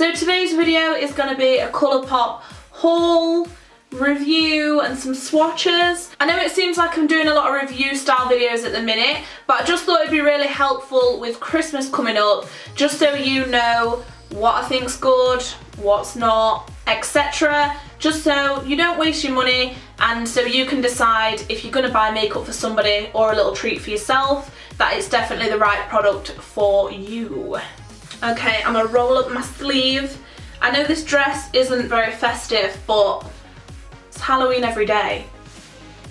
So today's video is going to be a Colourpop haul, review and some swatches. I know it seems like I'm doing a lot of review style videos at the minute, but I just thought it'd be really helpful with Christmas coming up, just so you know what I think's good, what's not, etc. Just so you don't waste your money and so you can decide if you're going to buy makeup for somebody or a little treat for yourself, that it's definitely the right product for you. Okay, I'm going to roll up my sleeve. I know this dress isn't very festive, but it's Halloween every day.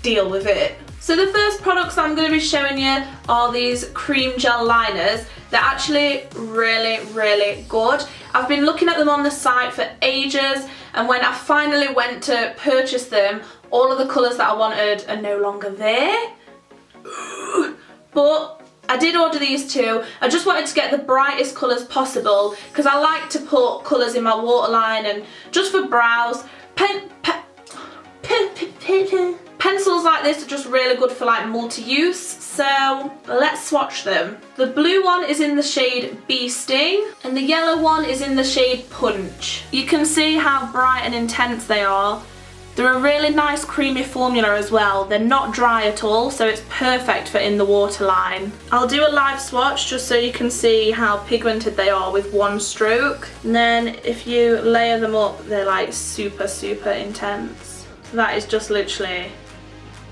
Deal with it. So the first products I'm going to be showing you are these cream gel liners. They're actually really good. I've been looking at them on the site for ages, and when I finally went to purchase them, all of the colours that I wanted are no longer there. But I did order these two. I just wanted to get the brightest colours possible because I like to put colours in my waterline and just for brows. Pencils like this are just really good for like multi-use, so let's swatch them. The blue one is in the shade Bee Sting and the yellow one is in the shade Punch. You can see how bright and intense they are. They're a really nice creamy formula as well. They're not dry at all, so it's perfect for in the waterline. I'll do a live swatch just so you can see how pigmented they are with one stroke. And then if you layer them up, they're like super intense. So that is just literally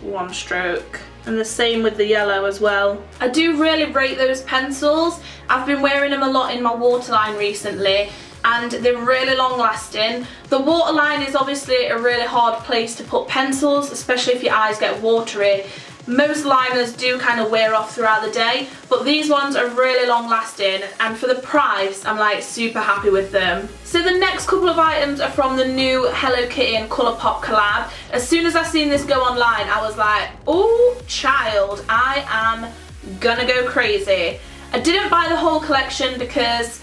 one stroke. And the same with the yellow as well. I do really rate those pencils. I've been wearing them a lot in my waterline recently, and they're really long lasting. The waterline is obviously a really hard place to put pencils, especially if your eyes get watery. Most liners do kind of wear off throughout the day, but these ones are really long lasting, and for the price I'm like super happy with them. So the next couple of items are from the new Hello Kitty and Colourpop collab. As soon as I seen this go online, I was like, oh child, I am gonna go crazy. I didn't buy the whole collection because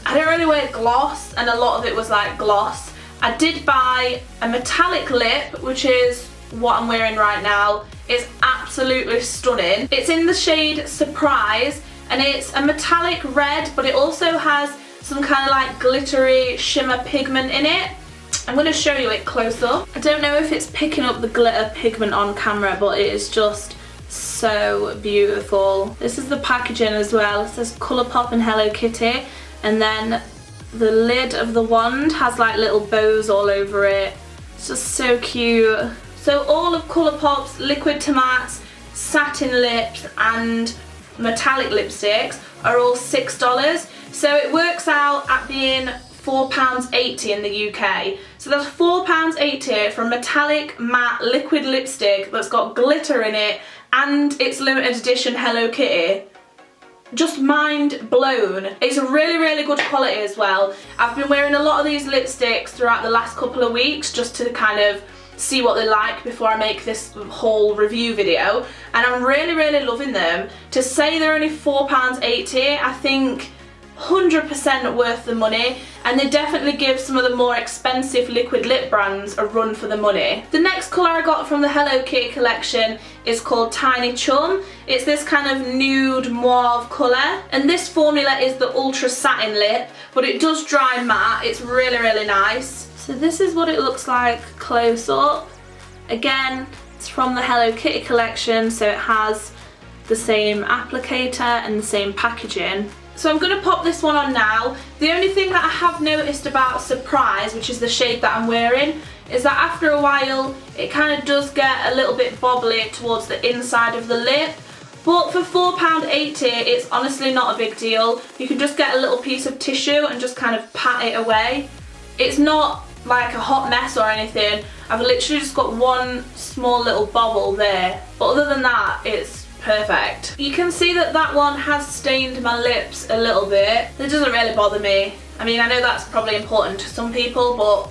I don't really wear gloss, and a lot of it was like gloss. I did buy a metallic lip, which is what I'm wearing right now. It's absolutely stunning. It's in the shade Surprise, and it's a metallic red, but it also has some kind of like glittery shimmer pigment in it. I'm going to show you it close up. I don't know if it's picking up the glitter pigment on camera, but it is just so beautiful. This is the packaging as well. It says Colourpop and Hello Kitty. And then the lid of the wand has like little bows all over it. It's just so cute. So all of Colourpop's liquid to mattes, satin lips and metallic lipsticks are all $6. So it works out at being £4.80 in the UK. So that's £4.80 for a metallic matte liquid lipstick that's got glitter in it and it's limited edition Hello Kitty. Just mind blown. It's really good quality as well. I've been wearing a lot of these lipsticks throughout the last couple of weeks just to kind of see what they like before I make this whole review video, and I'm really loving them. To say they're only £4.80, I think 100% worth the money, and they definitely give some of the more expensive liquid lip brands a run for the money. The next colour I got from the Hello Kitty collection is called Tiny Chum. It's this kind of nude mauve colour, and this formula is the Ultra Satin Lip, but it does dry matte. It's really nice. So this is what it looks like close up. Again, it's from the Hello Kitty collection, so it has the same applicator and the same packaging. So I'm going to pop this one on now. The only thing that I have noticed about Surprise, which is the shade that I'm wearing, is that after a while it kind of does get a little bit bobbly towards the inside of the lip. But for £4.80 it's honestly not a big deal. You can just get a little piece of tissue and just kind of pat it away. It's not like a hot mess or anything. I've literally just got one small little bobble there, but other than that it's perfect. You can see that that one has stained my lips a little bit. It doesn't really bother me. I mean, I know that's probably important to some people, but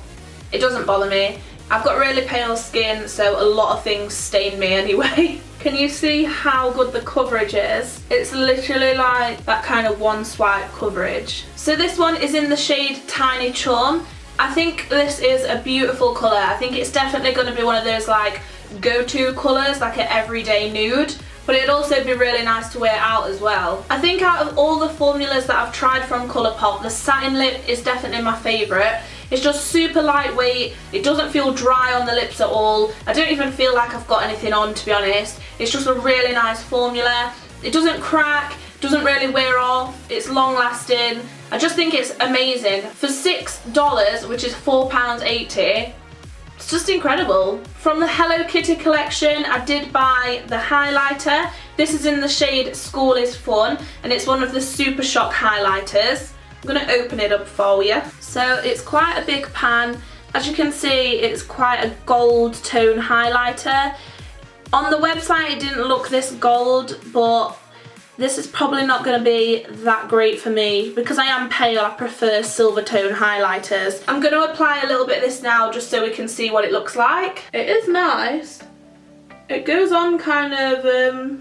it doesn't bother me. I've got really pale skin, so a lot of things stain me anyway. Can you see how good the coverage is? It's literally like that kind of one swipe coverage. So this one is in the shade Tiny Chum. I think this is a beautiful colour. I think it's definitely going to be one of those like go-to colours, like an everyday nude. but it'd also be really nice to wear out as well. I think out of all the formulas that I've tried from Colourpop, the satin lip is definitely my favourite. It's just super lightweight, it doesn't feel dry on the lips at all. I don't even feel like I've got anything on, to be honest. It's just a really nice formula. It doesn't crack, doesn't really wear off, it's long lasting. I just think it's amazing. For $6, which is £4.80, it's just incredible. From the Hello Kitty collection, I did buy the highlighter. This is in the shade School is Fun, and it's one of the Super Shock highlighters. I'm going to open it up for you. So it's quite a big pan. As you can see, it's quite a gold tone highlighter. On the website it didn't look this gold, but this is probably not going to be that great for me. Because I am pale, I prefer silver tone highlighters. I'm going to apply a little bit of this now just so we can see what it looks like. It is nice. It goes on kind of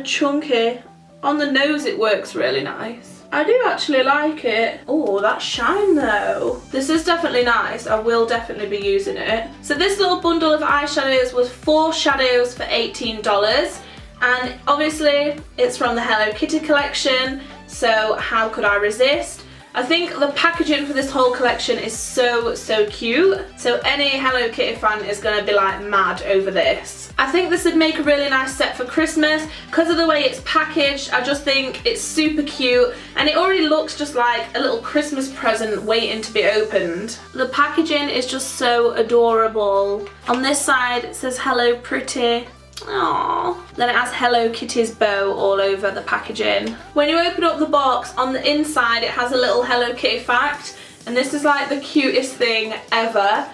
chunky. On the nose it works really nice. I do actually like it. Oh, that shine though. This is definitely nice. I will definitely be using it. So this little bundle of eyeshadows was 4 shadows for $18. And obviously it's from the Hello Kitty collection, so how could I resist? I think the packaging for this whole collection is so cute. So any Hello Kitty fan is going to be like mad over this. I think this would make a really nice set for Christmas. Because of the way it's packaged, I just think it's super cute. And it already looks just like a little Christmas present waiting to be opened. The packaging is just so adorable. On this side it says Hello Pretty. Aww. Then it has Hello Kitty's bow all over the packaging. When you open up the box, on the inside it has a little Hello Kitty fact, and this is like the cutest thing ever.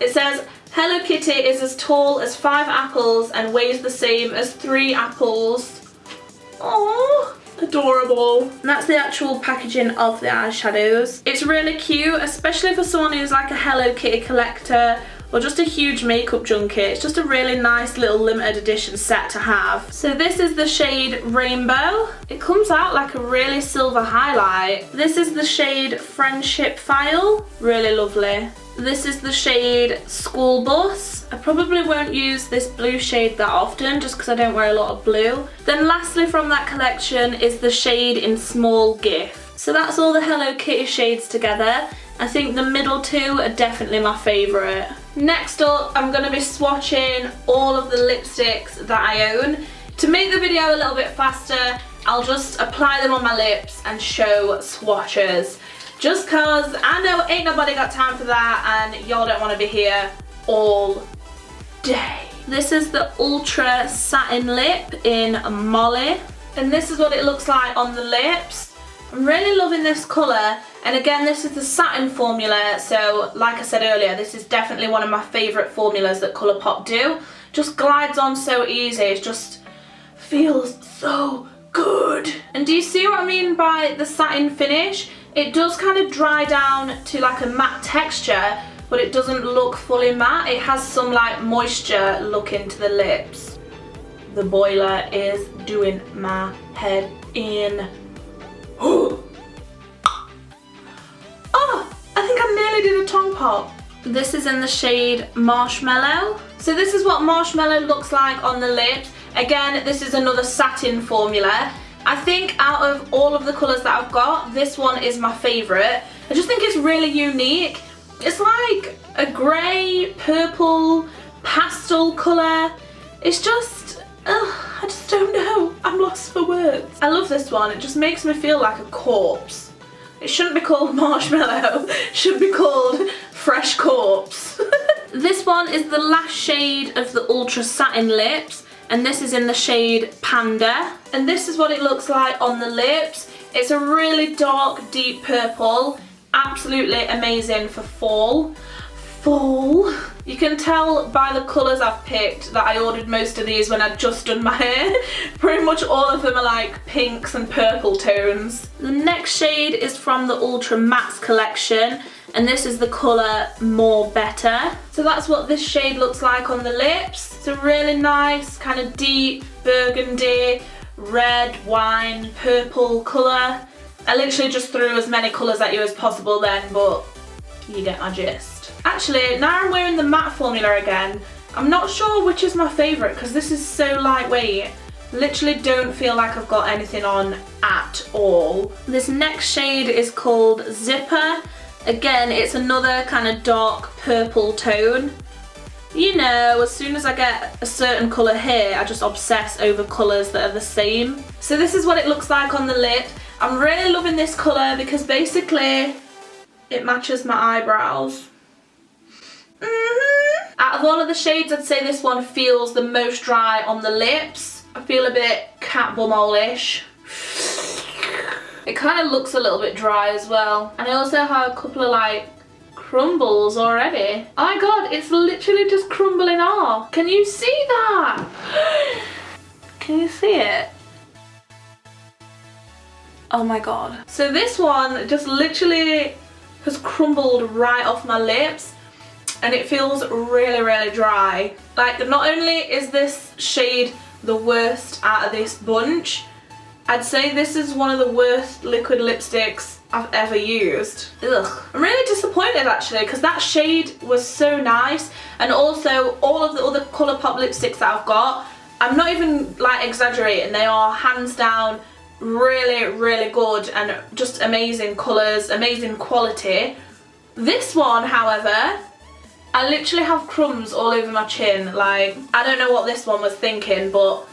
It says, Hello Kitty is as tall as 5 apples and weighs the same as 3 apples. Aww. Adorable. And that's the actual packaging of the eyeshadows. It's really cute, especially for someone who's like a Hello Kitty collector or just a huge makeup junkie. It's just a really nice little limited edition set to have. So this is the shade Rainbow. It comes out like a really silver highlight. This is the shade Friendship File. Really lovely. This is the shade School Bus. I probably won't use this blue shade that often just because I don't wear a lot of blue. Then lastly from that collection is the shade in Small Gift. So that's all the Hello Kitty shades together. I think the middle 2 are definitely my favourite. Next up, I'm going to be swatching all of the lipsticks that I own. To make the video a little bit faster, I'll just apply them on my lips and show swatches. Just cause I know ain't nobody got time for that and y'all don't want to be here all day. This is the Ultra Satin Lip in Molly. And this is what it looks like on the lips. I'm really loving this colour, and again this is the satin formula, so like I said earlier, this is definitely one of my favourite formulas that Colourpop do. Just glides on so easy, it just feels so good. And do you see what I mean by the satin finish? It does kind of dry down to like a matte texture, but it doesn't look fully matte. It has some like moisture look into the lips. The boiler is doing my head in. Oh, I think I nearly did a tongue pop. This is in the shade Marshmallow. So this is what Marshmallow looks like on the lips. Again, this is another satin formula. I think out of all of the colours that I've got, this one is my favourite. I just think it's really unique. It's like a grey, purple, pastel colour. It's just, I just don't know. I'm lost for words. I love this one. It just makes me feel like a corpse. It shouldn't be called Marshmallow. It should be called Fresh Corpse. This one is the last shade of the Ultra Satin Lips, and this is in the shade Panda. And this is what it looks like on the lips. It's a really dark, deep purple. Absolutely amazing for fall. Fall. You can tell by the colours I've picked that I ordered most of these when I'd just done my hair. Pretty much all of them are like pinks and purple tones. The next shade is from the Ultra Mattes collection, and this is the colour More Better. So that's what this shade looks like on the lips. It's a really nice kind of deep burgundy, red, wine, purple colour. I literally just threw as many colours at you as possible then, but you get my gist. Actually, now I'm wearing the matte formula again, I'm not sure which is my favourite because this is so lightweight. Literally don't feel like I've got anything on at all. This next shade is called Zipper. Again, it's another kind of dark purple tone. You know, as soon as I get a certain colour here, I just obsess over colours that are the same. So this is what it looks like on the lid. I'm really loving this colour because basically it matches my eyebrows. Out of all of the shades, I'd say this one feels the most dry on the lips. I feel a bit cat bum hole-ish. It kind of looks a little bit dry as well. And I also have a couple of like crumbles already. Oh my god, it's literally just crumbling off. Can you see that? Can you see it? Oh my god. So this one just literally has crumbled right off my lips and it feels really, really dry. Like, not only is this shade the worst out of this bunch, I'd say this is one of the worst liquid lipsticks I've ever used. Ugh. I'm really disappointed actually because that shade was so nice, and also all of the other Colourpop lipsticks that I've got, I'm not even like exaggerating, they are hands down really, really good and just amazing colours, amazing quality. This one, however, I literally have crumbs all over my chin. Like, I don't know what this one was thinking, but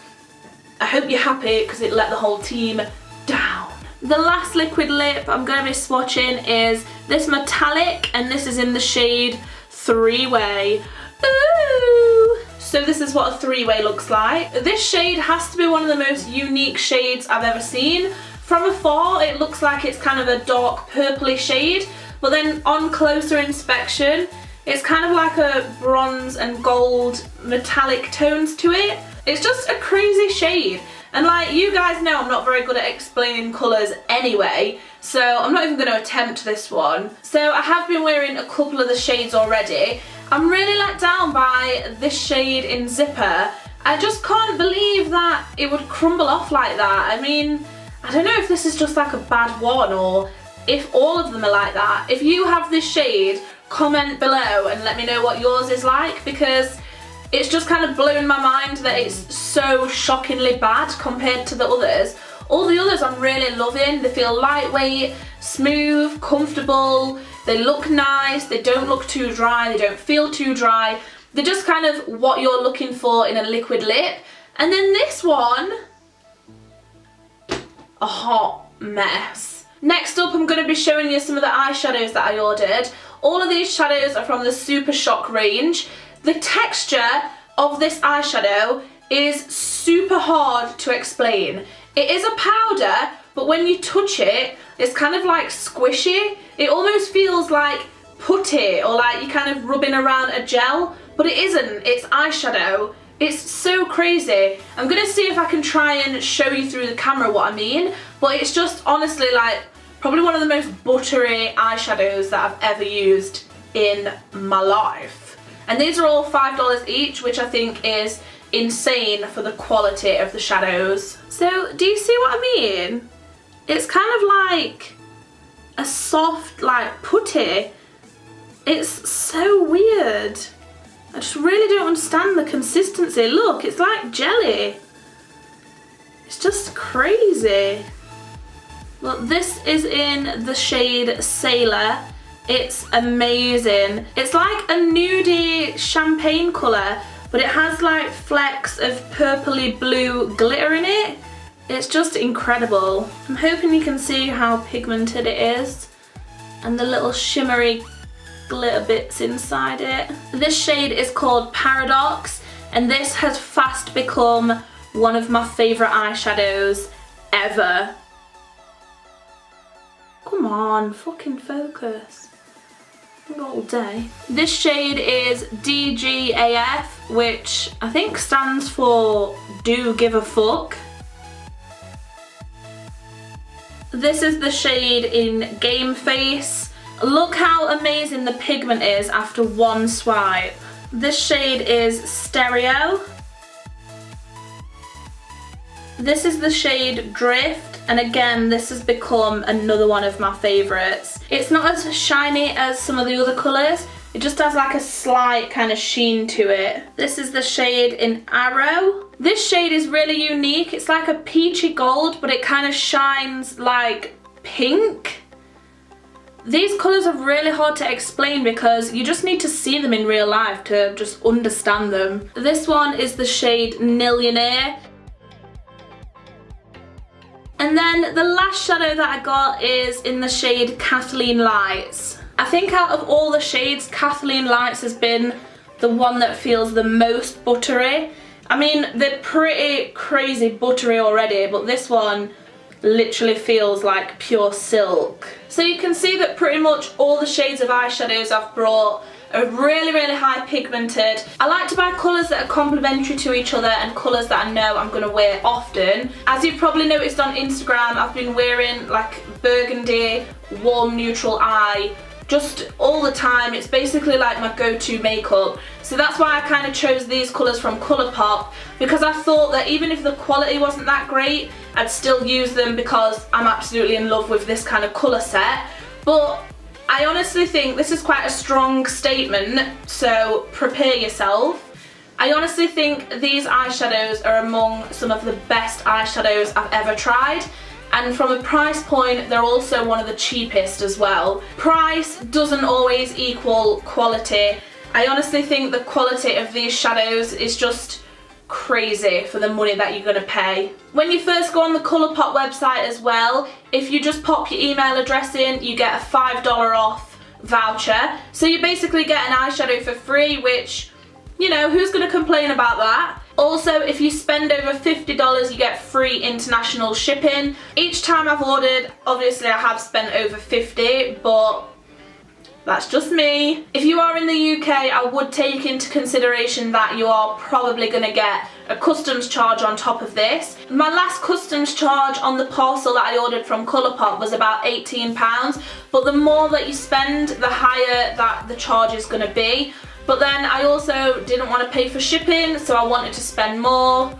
I hope you're happy because it let the whole team down. The last liquid lip I'm going to be swatching is this metallic, and this is in the shade Three-Way. Ooh! So this is what a three-way looks like. This shade has to be one of the most unique shades I've ever seen. From afar, it looks like it's kind of a dark purpley shade, but then on closer inspection, it's kind of like a bronze and gold metallic tones to it. It's just a crazy shade. And like, you guys know I'm not very good at explaining colours anyway, so I'm not even going to attempt this one. So I have been wearing a couple of the shades already. I'm really let down by this shade in Zipper. I just can't believe that it would crumble off like that. I mean, I don't know if this is just like a bad one or if all of them are like that. If you have this shade, comment below and let me know what yours is like, because it's just kind of blown my mind that it's so shockingly bad compared to the others. All the others I'm really loving. They feel lightweight, smooth, comfortable, they look nice, they don't look too dry, they don't feel too dry. They're just kind of what you're looking for in a liquid lip. And then this one, a hot mess. Next up, I'm going to be showing you some of the eyeshadows that I ordered. All of these shadows are from the Super Shock range. The texture of this eyeshadow is super hard to explain. It is a powder, but when you touch it, it's kind of like squishy. It almost feels like putty, or like you're kind of rubbing around a gel, but it isn't, it's eyeshadow. It's so crazy. I'm gonna see if I can try and show you through the camera what I mean, but it's just honestly like probably one of the most buttery eyeshadows that I've ever used in my life. And these are all $5 each, which I think is insane for the quality of the shadows. So do you see what I mean? It's kind of like a soft like putty. It's so weird. I just really don't understand the consistency. Look, it's like jelly. It's just crazy. Well, this is in the shade Sailor. It's amazing. It's like a nudie champagne colour, but it has like flecks of purpley blue glitter in it. It's just incredible. I'm hoping you can see how pigmented it is and the little shimmery glitter bits inside it. This shade is called Paradox, and this has fast become one of my favourite eyeshadows ever. Come on, fucking focus. All day. This shade is DGAF, which I think stands for Do Give a Fuck. This is the shade in Game Face. Look how amazing the pigment is after one swipe. This shade is Stereo. This is the shade Drift, and again this has become another one of my favourites. It's not as shiny as some of the other colours, It just has like a slight kind of sheen to it. This is the shade in Arrow. This shade is really unique. It's like a peachy gold, but it kind of shines like pink. These colours are really hard to explain because you just need to see them in real life to just understand them. This one is the shade Millionaire. And then the last shadow that I got is in the shade Kathleen Lights. I think out of all the shades, Kathleen Lights has been the one that feels the most buttery. I mean, they're pretty crazy buttery already, but this one literally feels like pure silk. So you can see that pretty much all the shades of eyeshadows I've brought are really, really high pigmented. I like to buy colours that are complementary to each other and colours that I know I'm going to wear often. As you've probably noticed on Instagram, I've been wearing like burgundy, warm neutral eye just all the time. It's basically like my go-to makeup. So that's why I kind of chose these colours from Colourpop, because I thought that even if the quality wasn't that great, I'd still use them because I'm absolutely in love with this kind of colour set. But I honestly think this is quite a strong statement, so prepare yourself. I honestly think these eyeshadows are among some of the best eyeshadows I've ever tried. And from a price point, they're also one of the cheapest as well. Price doesn't always equal quality. I honestly think the quality of these shadows is just crazy for the money that you're gonna pay. When you first go on the Colourpop website as well, if you just pop your email address in, you get a $5 off voucher. So you basically get an eyeshadow for free, which, you know, who's gonna complain about that? Also, if you spend over $50, you get free international shipping. Each time I've ordered, obviously I have spent over $50, but that's just me. If you are in the UK, I would take into consideration that you are probably going to get a customs charge on top of this. My last customs charge on the parcel that I ordered from Colourpop was about £18, but the more that you spend, the higher that the charge is going to be. But then I also didn't want to pay for shipping, so I wanted to spend more.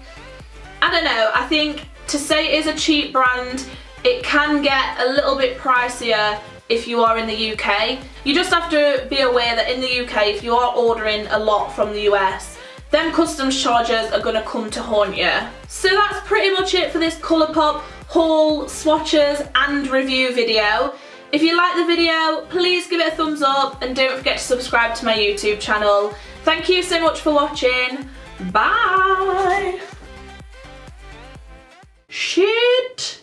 I don't know, I think to say it is a cheap brand, it can get a little bit pricier if you are in the UK. You just have to be aware that in the UK, if you are ordering a lot from the US, then customs charges are going to come to haunt you. So that's pretty much it for this Colourpop haul, swatches and review video. If you like the video, please give it a thumbs up and don't forget to subscribe to my YouTube channel. Thank you so much for watching. Bye! Shit!